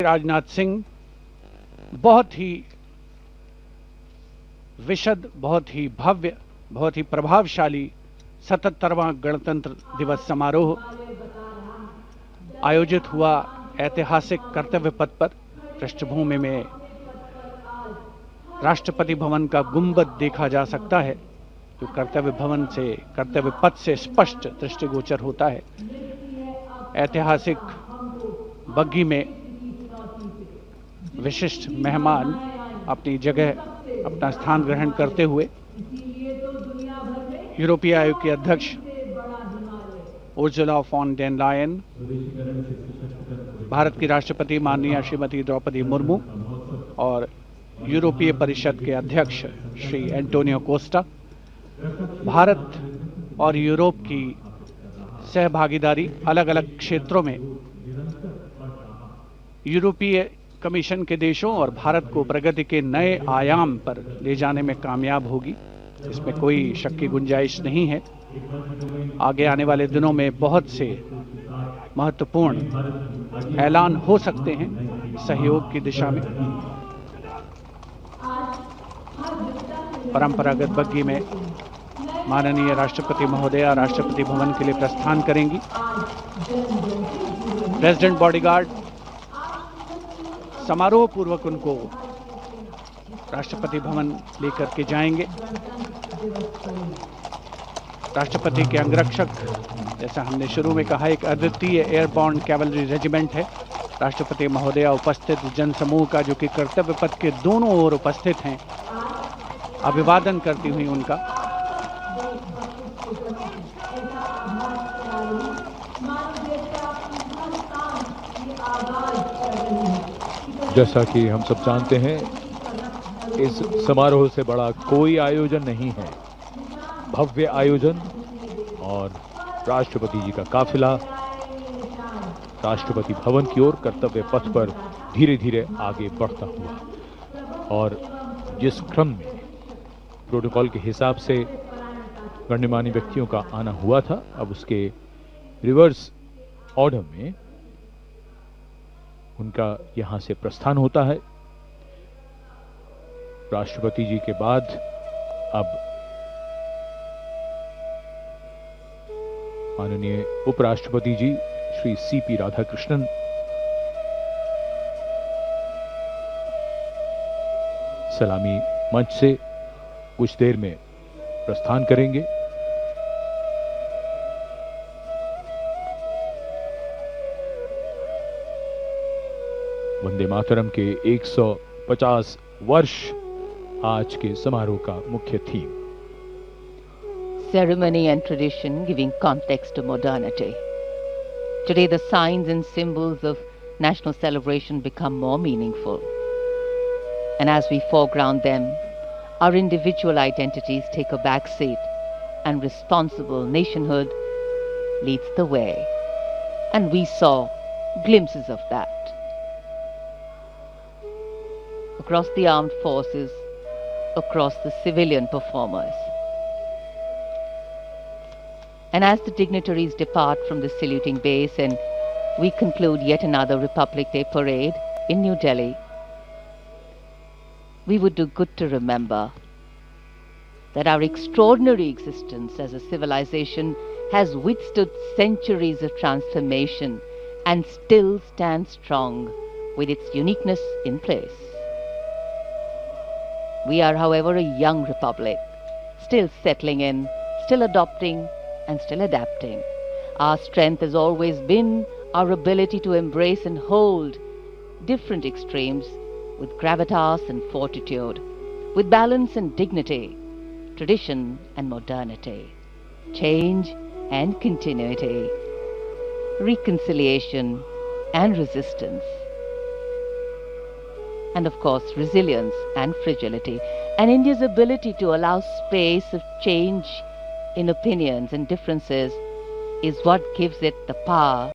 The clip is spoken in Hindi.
राजनाथ सिंह बहुत ही विशद, बहुत ही भव्य, बहुत ही प्रभावशाली 77वां गणतंत्र दिवस समारोह आयोजित हुआ। ऐतिहासिक कर्तव्य पथ पर पृष्ठभूमि में राष्ट्रपति भवन का गुंबद देखा जा सकता है, जो कर्तव्य पथ से स्पष्ट दृष्टिगोचर होता है। ऐतिहासिक बग्गी में विशिष्ट मेहमान अपनी जगह अपना स्थान ग्रहण करते हुए यूरोपीय आयोग के अध्यक्ष Ursula von der Leyen, Bharat की राष्ट्रपति माननीय श्रीमती द्रौपदी मुर्मू और यूरोपीय परिषद के अध्यक्ष श्री एंटोनियो कोस्टा, भारत और यूरोप की सहभागीदारी अलग अलग क्षेत्रों में यूरोपीय कमीशन के देशों और भारत को प्रगति के नए आयाम पर ले जाने में कामयाब होगी, इसमें कोई शक की गुंजाइश नहीं है। आगे आने वाले दिनों में बहुत से महत्वपूर्ण ऐलान हो सकते हैं सहयोग की दिशा में। परंपरागत बग्गी में माननीय राष्ट्रपति महोदया राष्ट्रपति भवन के लिए प्रस्थान करेंगी। प्रेसिडेंट बॉडीगार्ड समारोह पूर्वक उनको राष्ट्रपति भवन लेकर के जाएंगे। राष्ट्रपति के अंगरक्षक, जैसा हमने शुरू में कहा, एक अद्वितीय एयरबॉर्न कैवलरी रेजिमेंट है। राष्ट्रपति महोदया उपस्थित जनसमूह का, जो कि कर्तव्य पथ के दोनों ओर उपस्थित हैं, अभिवादन करती हुई उनका जैसा कि हम सब जानते हैं, इस समारोह से बड़ा कोई आयोजन नहीं है। भव्य आयोजन और राष्ट्रपति जी का काफिला राष्ट्रपति भवन की ओर कर्तव्य पथ पर धीरे धीरे आगे बढ़ता हुआ, और जिस क्रम में प्रोटोकॉल के हिसाब से गणमान्य व्यक्तियों का आना हुआ था, अब उसके रिवर्स ऑर्डर में उनका यहां से प्रस्थान होता है। राष्ट्रपति जी के बाद अब माननीय उपराष्ट्रपति जी श्री सीपी राधाकृष्णन सलामी मंच से कुछ देर में प्रस्थान करेंगे। वंदे मातरम के 150 वर्ष आज के समारोह का मुख्य theme. Ceremony and tradition giving context to modernity. Today the signs and symbols of national celebration become more meaningful. And as we foreground them, our individual identities take a back seat and responsible nationhood leads the way. And we saw glimpses of that. Across the armed forces, across the civilian performers. And as the dignitaries depart from the saluting base and we conclude yet another Republic Day parade in New Delhi, we would do good to remember that our extraordinary existence as a civilization has withstood centuries of transformation and still stands strong with its uniqueness in place. We are, however, a young republic, still settling in, still adopting, and still adapting. Our strength has always been our ability to embrace and hold different extremes with gravitas and fortitude, with balance and dignity, tradition and modernity, change and continuity, reconciliation and resistance, and of course resilience and fragility. And India's ability to allow space of change in opinions and differences is what gives it the power